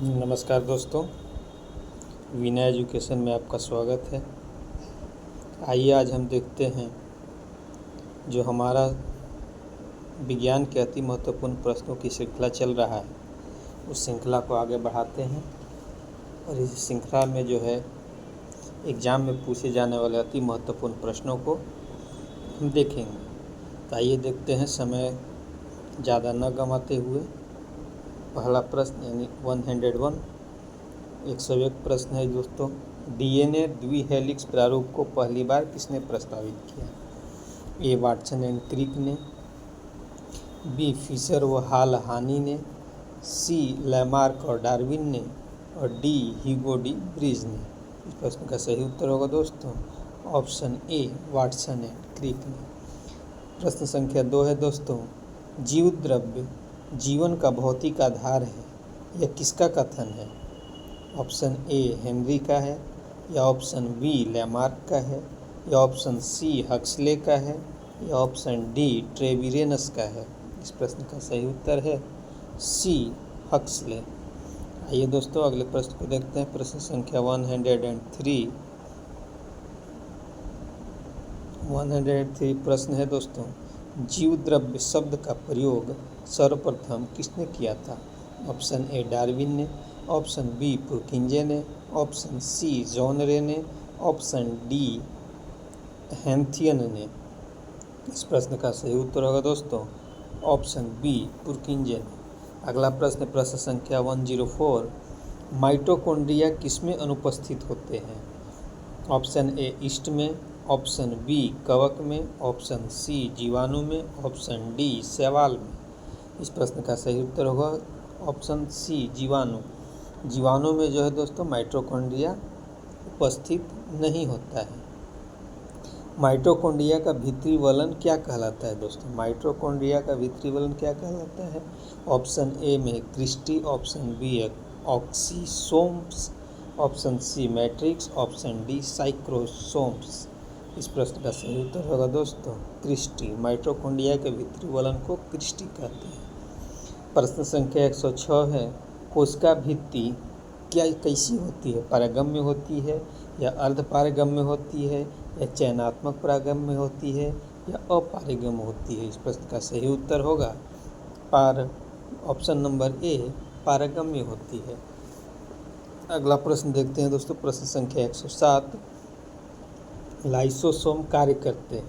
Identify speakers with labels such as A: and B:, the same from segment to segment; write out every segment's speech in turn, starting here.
A: नमस्कार दोस्तों, वीना एजुकेशन में आपका स्वागत है। आइए आज हम देखते हैं जो हमारा विज्ञान के अति महत्वपूर्ण प्रश्नों की श्रृंखला चल रहा है, उस श्रृंखला को आगे बढ़ाते हैं और इस श्रृंखला में जो है एग्ज़ाम में पूछे जाने वाले अति महत्वपूर्ण प्रश्नों को हम देखेंगे। तो आइए देखते हैं समय ज़्यादा न गंवाते हुए। पहला प्रश्न यानी 101 101 प्रश्न है दोस्तों। डीएनए द्विहेलिक्स प्रारूप को पहली बार किसने प्रस्तावित किया? ए वाटसन एंड क्रिक ने, बी फिशर व हाल हानी ने, सी लैमार्क और डार्विन ने और डी ह्यूगो डी ब्रिज ने। इस प्रश्न का सही उत्तर होगा दोस्तों option A Watson and Crick ने। प्रश्न संख्या 2 है दोस्तों, जीव द्रव्य जीवन का भौतिक आधार है, यह किसका कथन है? ऑप्शन ए हेनरी का है, या ऑप्शन बी लैमार्क का है, या ऑप्शन सी हक्सले का है, या ऑप्शन डी ट्रेविरेनस का है। इस प्रश्न का सही उत्तर है सी हक्सले। आइए दोस्तों अगले प्रश्न को देखते हैं। प्रश्न संख्या 103 प्रश्न है दोस्तों, जीव द्रव्य शब्द का प्रयोग सर्वप्रथम किसने किया था? ऑप्शन ए डार्विन ने, ऑप्शन बी पुरकिंजे ने, ऑप्शन सी जॉन रे ने, ऑप्शन डी हैंथियन ने। इस प्रश्न का सही उत्तर होगा दोस्तों ऑप्शन बी पुरकिंजे ने। अगला प्रश्न प्रश्न संख्या 104, माइटोकॉन्ड्रिया किसमें अनुपस्थित होते हैं? ऑप्शन ए ईस्ट में, ऑप्शन बी कवक में, ऑप्शन सी जीवाणु में, ऑप्शन डी शैवाल में। इस प्रश्न का सही उत्तर होगा ऑप्शन सी जीवाणु। जीवाणु में जो है दोस्तों माइटोकॉन्ड्रिया उपस्थित नहीं होता है। माइटोकॉन्ड्रिया का भीतरी वलन क्या कहलाता है दोस्तों? माइटोकॉन्ड्रिया का भीतरी वलन क्या कहलाता है? ऑप्शन ए में cristae, option B oxysomes, option C matrix, option D साइक्रोसोम्स। इस प्रश्न का सही उत्तर होगा दोस्तों क्रिस्टी। माइटोकॉन्ड्रिया के भीतरी वलन को क्रिस्टी कहते हैं। प्रश्न संख्या 106 है, कोशिका भित्ति क्या कैसी होती है? पारगम्य होती है, या अर्धपारगम्य होती है, या चयनात्मक पारगम्य होती है, या अपारगम्य होती है? इस प्रश्न का सही उत्तर होगा ऑप्शन नंबर ए पारगम्य होती है। अगला प्रश्न देखते हैं दोस्तों। प्रश्न संख्या 107, लाइसोसोम कार्य करते हैं।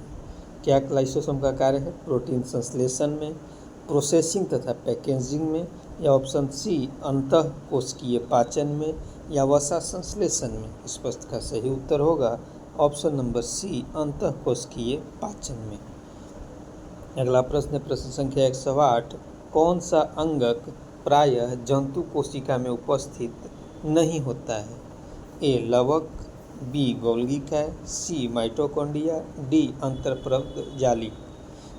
A: क्या लाइसोसोम का कार्य है? प्रोटीन संश्लेषण में, प्रोसेसिंग तथा पैकेजिंग में, या ऑप्शन सी अंतःकोशिकीय पाचन में, या वसा संश्लेषण में? इस प्रश्न का सही उत्तर होगा ऑप्शन नंबर सी अंतःकोशिकीय पाचन में। अगला प्रश्न प्रश्न संख्या 108, कौन सा अंगक प्रायः जंतु कोशिका में उपस्थित नहीं होता है? ए लवक, बी गोल्गी काय, सी माइटोकॉन्ड्रिया, डी अंतःप्रबंध जाली।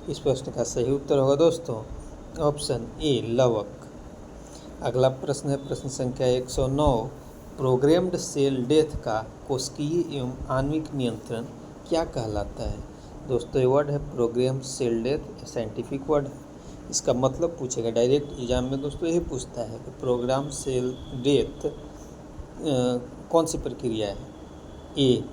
A: इस प्रश्न का सही उत्तर होगा दोस्तों ऑप्शन ए लवक। अगला प्रश्न है प्रश्न संख्या 109, प्रोग्राम्ड सेल डेथ का कोशिकीय एवं आणविक नियंत्रण क्या कहलाता है? दोस्तों ये वर्ड है programmed cell death, scientific word है। इसका मतलब पूछेगा डायरेक्ट एग्जाम में दोस्तों, यही पूछता है कि प्रोग्राम सेल डेथ कौन सी प्रक्रिया है? ए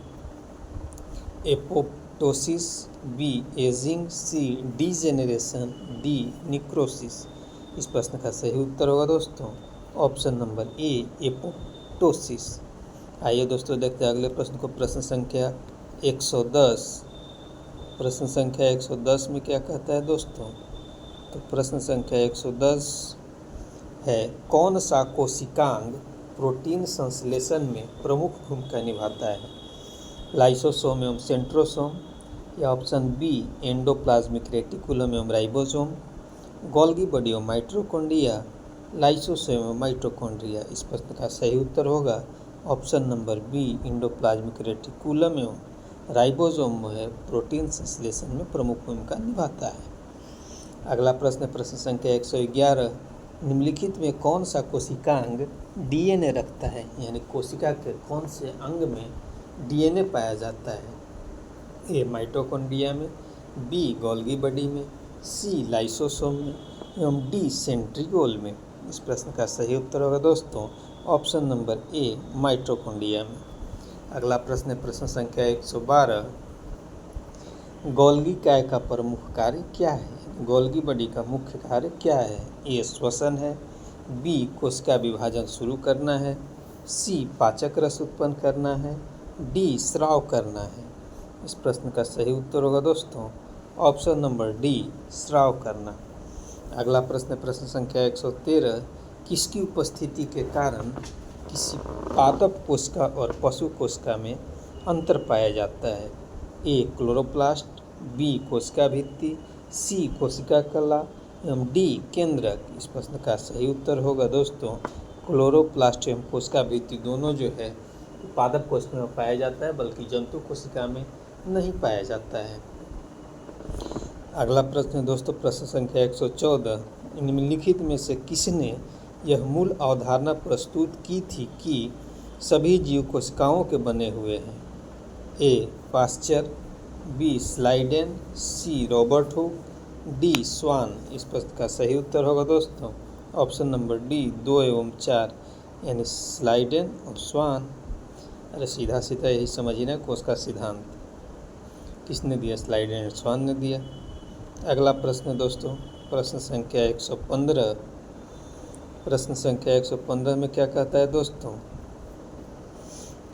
A: एपोप्टोसिस, बी एजिंग, सी डीजेनरेशन, डी निक्रोसिस। इस प्रश्न का सही उत्तर होगा दोस्तों ऑप्शन नंबर ए एपोप्टोसिस। आइए दोस्तों देखते हैं अगले प्रश्न को। प्रश्न संख्या 110, प्रश्न संख्या 110 में क्या कहता है दोस्तों? तो प्रश्न संख्या 110 है, कौन सा कोशिकांग प्रोटीन संश्लेषण में प्रमुख भूमिका निभाता है? लाइसोसोम एवं सेंट्रोसोम, या ऑप्शन बी एंडोप्लाज्मिक रेटिकुलम एवं राइबोसोम, गोल्गी बॉडी एवं माइटोकॉन्ड्रिया, लाइसोसोम एवं माइटोकॉन्ड्रिया। इस प्रश्न का सही उत्तर होगा option number B endoplasmic reticulum एवं राइबोसोम है प्रोटीन संश्लेषण में प्रमुख भूमिका निभाता है। अगला प्रश्न प्रश्न संख्या 111, निम्नलिखित में कौन सा कोशिकांग डीएनए रखता है? यानी कोशिका के कौन से अंग में डीएनए पाया जाता है? ए माइटोकॉन्ड्रिया में, बी गोल्गी बॉडी में, सी लाइसोसोम में, एवं डी सेंट्रियोल में। इस प्रश्न का सही उत्तर होगा दोस्तों ऑप्शन नंबर ए, माइटोकॉन्ड्रिया में। अगला प्रश्न है प्रश्न संख्या 112। गोल्गी काय का प्रमुख कार्य क्या है? गोल्गी बॉडी का मुख्य कार्य क्या है? ए, श्वसन है, बी, कोशिका विभाजन शुरू करना है, सी, पाचक रस उत्पन्न करना है, डी, स्राव करना है। इस प्रश्न का सही उत्तर होगा दोस्तों ऑप्शन नंबर डी, स्राव करना। अगला प्रश्न प्रश्न संख्या 113। किसकी उपस्थिति के कारण किसी पादप कोशिका और पशु कोशिका में अंतर पाया जाता है? ए, क्लोरोप्लास्ट, बी, कोशिका भित्ति, सी, कोशिका कला एवं डी, केंद्रक। इस प्रश्न का सही उत्तर होगा दोस्तों क्लोरोप्लास्ट एवं कोशिका भित्ति दोनों जो है पादप कोशिका में पाया जाता है, बल्कि जंतु कोशिका में नहीं पाया जाता है। अगला प्रश्न है दोस्तों प्रश्न संख्या 114। निम्नलिखित में से किसने यह मूल अवधारणा प्रस्तुत की थी कि सभी जीव कोशिकाओं के बने हुए हैं? ए, पास्चर, बी, स्लाइडेन, सी, रॉबर्ट हुक, डी, स्वान। इस प्रश्न का सही उत्तर होगा दोस्तों ऑप्शन नंबर डी, 2 एवं 4 यानी स्लाइडेन और स्वान। अरे सीधा सीधा यही समझिए कोशिका सिद्धांत किसने दिया? स्लाइडेन और स्वान ने दिया। अगला प्रश्न है दोस्तों प्रश्न संख्या 115। प्रश्न संख्या 115 में क्या कहता है दोस्तों?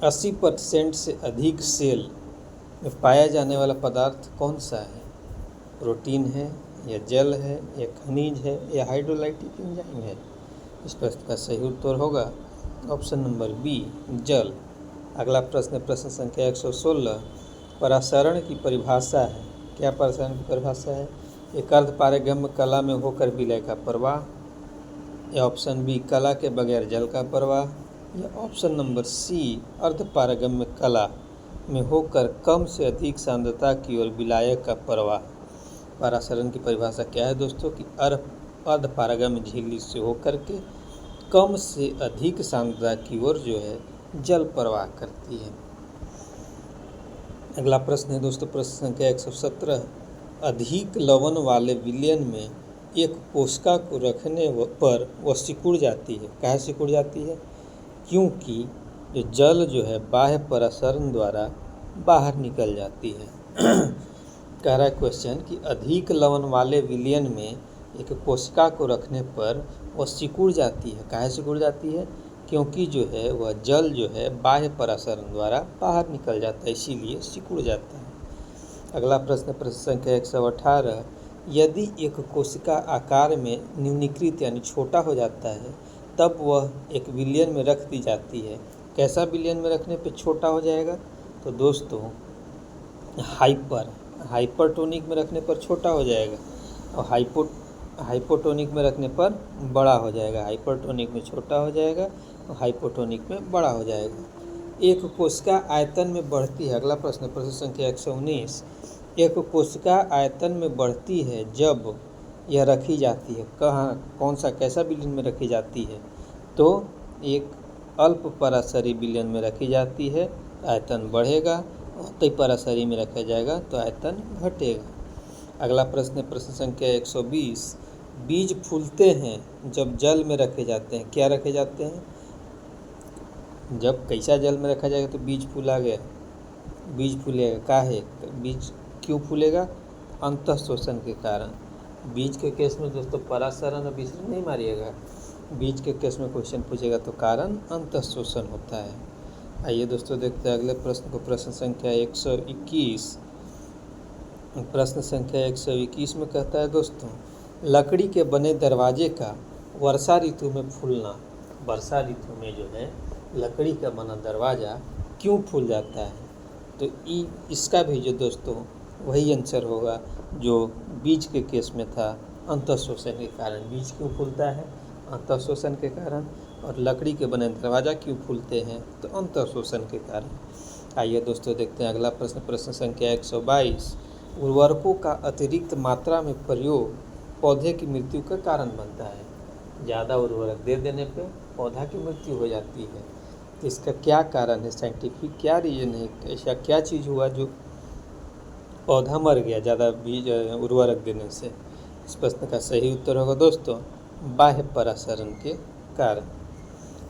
A: 80% से अधिक सेल में पाया जाने वाला पदार्थ कौन सा है? प्रोटीन है या जल है या खनिज है या हाइड्रोलाइटिक एंजाइम है? इस प्रश्न का सही उत्तर होगा ऑप्शन नंबर बी, जल। अगला प्रश्न प्रश्न संख्या 116। परासरण की परिभाषा है। क्या परासरण की परिभाषा है? एक अर्धपारगम्य कला में होकर विलय का प्रवाह, या ऑप्शन बी, कला के बगैर जल का प्रवाह, या ऑप्शन नंबर सी, अर्धपारगम्य कला में होकर कम से अधिक सांद्रता की ओर विलायक का प्रवाह। परासरण की परिभाषा क्या है दोस्तों कि अर्धपारगम्य झिल्ली से होकर के कम से अधिक सांद्रता की ओर जो है जल प्रवाह करती है। अगला प्रश्न है दोस्तों प्रश्न संख्या 117। अधिक लवण वाले विलयन में एक कोशिका को रखने पर वह सिकुड़ जाती है। काहे सिकुड़ जाती है? क्योंकि जो जल जो है बाह्य परासरण द्वारा बाहर निकल जाती है। कह रहा है क्वेश्चन कि अधिक लवण वाले विलयन में एक कोशिका को रखने पर वह सिकुड़ जाती है। काहे सिकुड़ जाती है? क्योंकि जो है वह जल जो है बाह्य परासरण द्वारा बाहर निकल जाता है, इसीलिए सिकुड़ जाता है। अगला प्रश्न प्रश्न संख्या 118। यदि एक कोशिका आकार में न्यूनीकृत यानी छोटा हो जाता है तब वह एक विलयन में रख दी जाती है। कैसा विलयन में रखने पे छोटा हो जाएगा? तो दोस्तों हाइपरटोनिक में रखने पर छोटा हो जाएगा और हाइपोटोनिक में रखने पर बड़ा हो जाएगा। हाइपरटोनिक में छोटा हो जाएगा और हाइपोटोनिक में बड़ा हो जाएगा। एक कोशिका आयतन में बढ़ती है। अगला प्रश्न प्रश्न संख्या 119। एक कोशिका आयतन में बढ़ती है जब यह रखी जाती है। कहाँ, कौन सा, कैसा विलयन में रखी जाती है? तो एक अल्प पराशरी विलयन में रखी जाती है, आयतन बढ़ेगा, और अति पराशरी में रखा जाएगा तो आयतन घटेगा। अगला प्रश्न प्रश्न संख्या 120। बीज फूलते हैं जब जल में रखे जाते हैं। क्या रखे जाते हैं? जब कैसा जल में रखा जाएगा तो बीज फूला गया, बीज फूलेगा। काहे? बीज क्यों फूलेगा? अंतःशोषण के कारण। बीज के केस में दोस्तों परासरण और विसरण नहीं मारिएगा। बीज के केस में क्वेश्चन पूछेगा तो कारण अंतःशोषण होता है। आइए दोस्तों देखते हैं अगले प्रश्न को। प्रश्न संख्या 121। प्रश्न संख्या 121 में कहता है दोस्तों लकड़ी के बने दरवाजे का वर्षा ऋतु में फूलना। वर्षा ऋतु में जो है लकड़ी का बना दरवाज़ा क्यों फूल जाता है? तो इसका भी जो दोस्तों वही आंसर होगा जो बीज के केस में था, अंतःशोषण के कारण। बीज क्यों फूलता है? अंतःशोषण के कारण। और लकड़ी के बने दरवाज़ा क्यों फूलते हैं? तो अंतःशोषण के कारण। आइए दोस्तों देखते हैं अगला प्रश्न प्रश्न संख्या 122। उर्वरकों का अतिरिक्त मात्रा में प्रयोग पौधे की मृत्यु का कारण बनता है। ज़्यादा उर्वरक दे देने पे पौधा की मृत्यु हो जाती है। तो इसका क्या कारण है? साइंटिफिक क्या रीजन है? ऐसा क्या चीज़ हुआ जो पौधा मर गया ज़्यादा बीज उर्वरक देने से? इस प्रश्न का सही उत्तर होगा दोस्तों बाह्य परासरण के कारण।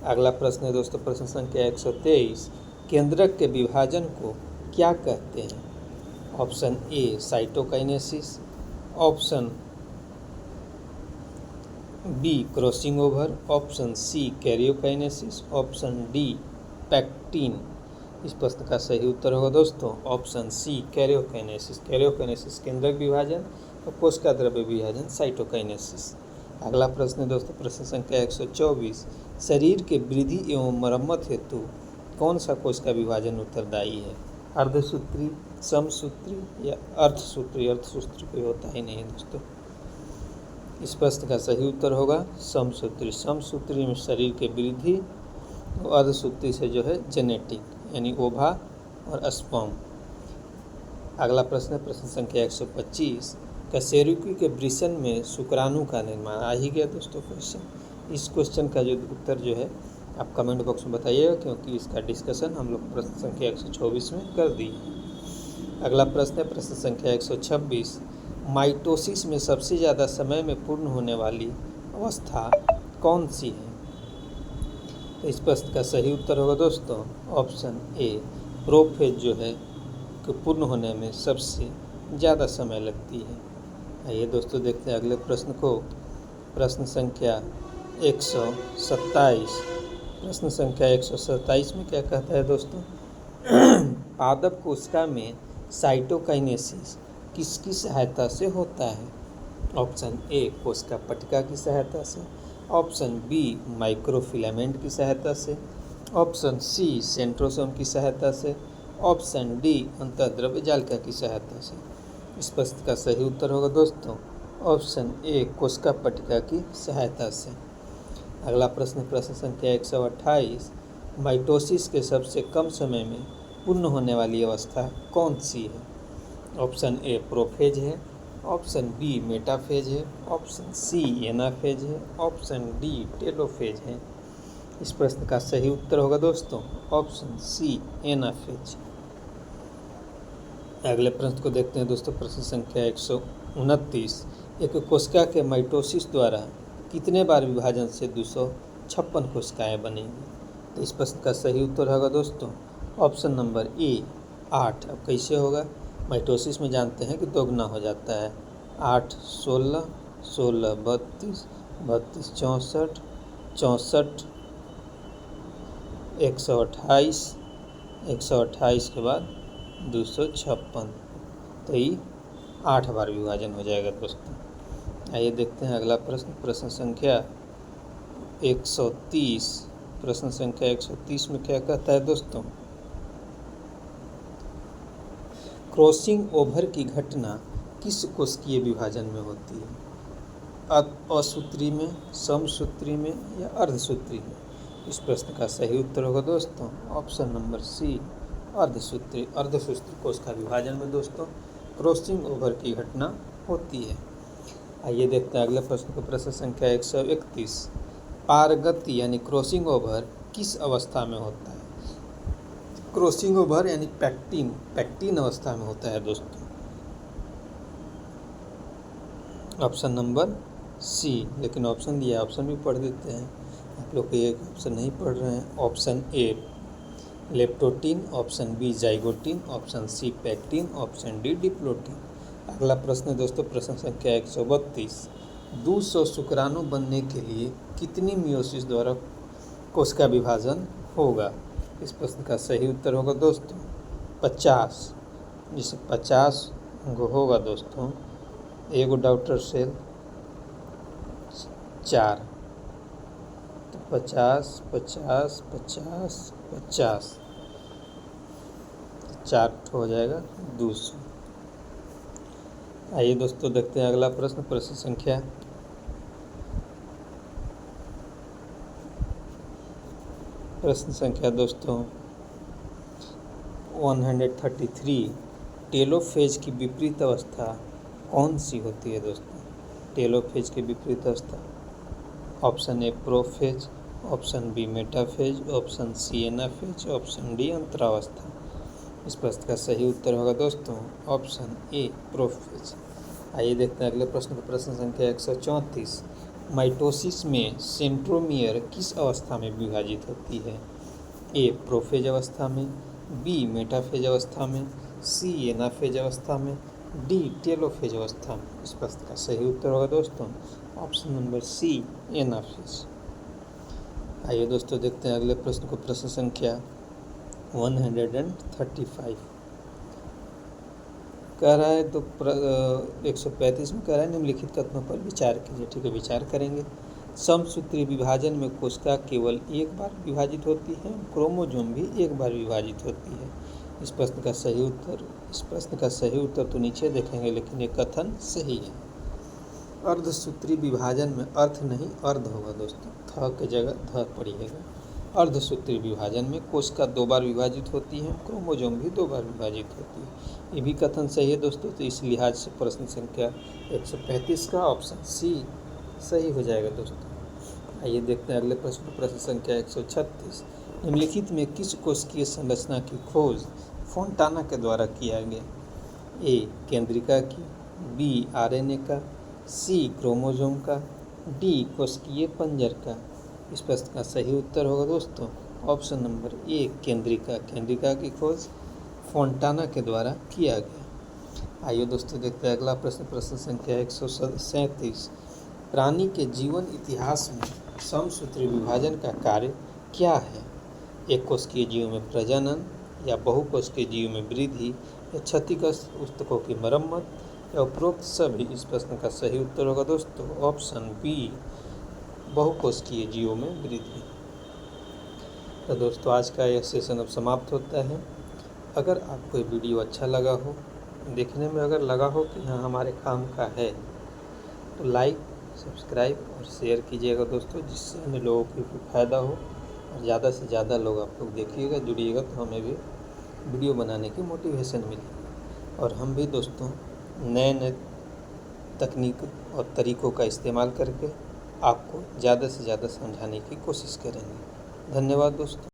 A: अगला प्रश्न है दोस्तों, प्रश्न संख्या 123, केंद्रक के विभाजन को क्या कहते हैं? Option A cytokinesis, option B crossing over, option C karyokinesis, option D pachytene. इस प्रश्न का सही उत्तर होगा दोस्तों ऑप्शन सी कैरियोकाइनेसिस। कैरियोकाइनेसिस केंद्रक विभाजन और कोशिका द्रव्य विभाजन साइटोकाइनेसिस। अगला प्रश्न है दोस्तों, प्रश्न संख्या 124, शरीर के वृद्धि एवं मरम्मत हेतु कौन सा कोशिका विभाजन उत्तरदायी है? अर्धसूत्री, समसूत्री या अर्धसूत्री? अर्धसूत्री कोई होता ही नहीं है दोस्तों। इस प्रश्न का सही उत्तर होगा समसूत्री। समसूत्री में शरीर के वृद्धि और अर्धसूत्री से जो है जेनेटिक यानी ओभा और स्पर्म। अगला प्रश्न है प्रश्न संख्या 125, कशेरुकी के वृषण में शुक्राणु का निर्माण। आ ही गया दोस्तों क्वेश्चन। इस क्वेश्चन का जो उत्तर जो है आप कमेंट बॉक्स में बताइएगा, क्योंकि इसका डिस्कशन हम लोग प्रश्न संख्या 124 में कर दिए। अगला प्रश्न है प्रश्न संख्या 126, माइटोसिस में सबसे ज़्यादा समय में पूर्ण होने वाली अवस्था कौन सी है? तो इस प्रश्न का सही उत्तर होगा दोस्तों ऑप्शन ए प्रोफेज जो है कि पूर्ण होने में सबसे ज़्यादा समय लगती है। आइए दोस्तों देखते हैं अगले प्रश्न को। प्रश्न संख्या 127, प्रश्न संख्या 127 में क्या कहता है दोस्तों? पादप कोशिका में साइटोकाइनेसिस किसकी सहायता से होता है? ऑप्शन ए कोशिका पट्टिका की सहायता से, ऑप्शन बी माइक्रोफिलामेंट की सहायता से, ऑप्शन सी सेंट्रोसोम की सहायता से, ऑप्शन डी अंतःद्रव्य जालिका की सहायता से। इस प्रश्न का सही उत्तर होगा दोस्तों ऑप्शन ए कोशिका पट्टिका की सहायता से। अगला प्रश्न प्रश्न संख्या 128, माइटोसिस के सबसे कम समय में पूर्ण होने वाली अवस्था कौन सी है? ऑप्शन ए प्रोफेज है, ऑप्शन बी मेटाफेज है, ऑप्शन सी एनाफेज है, ऑप्शन डी टेलोफेज है। इस प्रश्न का सही उत्तर होगा दोस्तों ऑप्शन सी एनाफेज। अगले प्रश्न को देखते हैं दोस्तों, प्रश्न संख्या 129, एक कोशिका के माइटोसिस द्वारा कितने बार विभाजन से 256 कोशिकाएँ बनेंगी? तो इस प्रश्न का सही उत्तर होगा दोस्तों ऑप्शन नंबर ए 8। अब कैसे होगा? माइटोसिस में जानते हैं कि दोगुना हो जाता है। 8 16, 16 32, 32 64, 64 128, 128 के बाद 256, तो ये 8 बार विभाजन हो जाएगा दोस्तों। आइए देखते हैं अगला प्रश्न प्रश्न संख्या 130। प्रश्न संख्या 130 में क्या कहता है दोस्तों? क्रॉसिंग ओवर की घटना किस कोशिकीय विभाजन में होती है? असूत्री में, समसूत्री में या अर्धसूत्री में? इस प्रश्न का सही उत्तर होगा दोस्तों ऑप्शन नंबर सी अर्धसूत्री। अर्धसूत्री कोशिका विभाजन में दोस्तों क्रॉसिंग ओवर की घटना होती है। आइए देखते हैं अगले प्रश्न को। प्रश्न संख्या 131, पारगति यानी क्रॉसिंग ओवर किस अवस्था में होता है? क्रॉसिंग ओवर यानी पैक्टिन अवस्था में होता है दोस्तों। ऑप्शन नंबर सी, लेकिन ऑप्शन दिया ऑप्शन भी पढ़ देते हैं। आप लोग एक ऑप्शन नहीं पढ़ रहे हैं। Option A leptotene, option B zygotene, option C pachytene, option D diplotene. अगला प्रश्न दोस्तों प्रश्न संख्या 132, 200 शुक्राणु बनने के लिए कितनी मियोसिस द्वारा कोशिका विभाजन होगा? इस प्रश्न का सही उत्तर होगा दोस्तों 50। जिसे 50 गो होगा दोस्तों, एगो डॉटर सेल 4, तो 50 50 50 50, 4 हो जाएगा 200। आइए दोस्तों देखते हैं अगला प्रश्न प्रश्न संख्या 133, टेलोफेज की विपरीत अवस्था कौन सी होती है दोस्तों? टेलोफेज की विपरीत अवस्था option A prophase, option B metaphase, option C anaphase, option D अंतरावस्था। इस प्रश्न का सही उत्तर होगा दोस्तों ऑप्शन ए प्रोफेज। आइए देखते हैं अगले प्रश्न को। प्रश्न संख्या 134, माइटोसिस में सेंट्रोमियर किस अवस्था में विभाजित होती है? ए प्रोफेज अवस्था में, बी मेटाफेज अवस्था में, सी एनाफेज अवस्था में, डी टेलोफेज अवस्था में। इस प्रश्न का सही उत्तर होगा दोस्तों ऑप्शन नंबर सी एनाफेज। आइए दोस्तों देखते हैं अगले प्रश्न को। प्रश्न संख्या 135 कह रहा है, तो 135 में कह रहा है निम्नलिखित कथनों पर विचार कीजिए। ठीक है, विचार करेंगे। समसूत्री विभाजन में कोशिका केवल एक बार विभाजित होती है, क्रोमोसोम भी एक बार विभाजित होती है। इस प्रश्न का सही उत्तर तो नीचे देखेंगे, लेकिन ये कथन सही है। अर्धसूत्री विभाजन में अर्थ नहीं अर्ध होगा दोस्तों, थ की जगह ध पड़िएगा। अर्धसूत्री विभाजन में कोशिका 2 बार विभाजित होती है, क्रोमोसोम भी 2 बार विभाजित होती है। ये भी कथन सही है दोस्तों, तो इस लिहाज से प्रश्न संख्या 135 का ऑप्शन सी सही हो जाएगा दोस्तों। आइए देखते हैं अगले प्रश्न। प्रश्न संख्या 136 निम्नलिखित में किस कोशिकीय संरचना की खोज फोंटाना के द्वारा किया गया? ए केंद्रिका की, बी आरएनए का, सी क्रोमोसोम का, डी कोशिकीय पंजर का। इस प्रश्न का सही उत्तर होगा दोस्तों ऑप्शन नंबर ए केंद्रिका की खोज फोंटाना के द्वारा किया गया। आइए दोस्तों देखते हैं अगला प्रश्न। प्रश्न संख्या 137 प्राणी के जीवन इतिहास में समसूत्री विभाजन का कार्य क्या है? एक कोशिकीय जीवों में प्रजनन, या बहुकोशिकीय जीवों में वृद्धि, या क्षतिग्रस्त ऊतकों की मरम्मत, या उपरोक्त सभी। इस प्रश्न का सही उत्तर होगा दोस्तों ऑप्शन बी बहुकोशिकीय जीवों में वृद्धि। तो दोस्तों आज का यह सेशन अब समाप्त होता है। अगर आपको ये वीडियो अच्छा लगा हो, देखने में अगर लगा हो कि हाँ हमारे काम का है, तो लाइक, सब्सक्राइब और शेयर कीजिएगा दोस्तों, जिससे अन्य लोगों को भी फ़ायदा हो और ज़्यादा से ज़्यादा लोग आप लोग देखिएगा, जुड़िएगा, तो हमें भी वीडियो बनाने की मोटिवेशन मिलेगी। और हम भी दोस्तों नए तकनीक और तरीक़ों का इस्तेमाल करके आपको ज़्यादा से ज़्यादा समझाने की कोशिश करेंगे। धन्यवाद दोस्तों।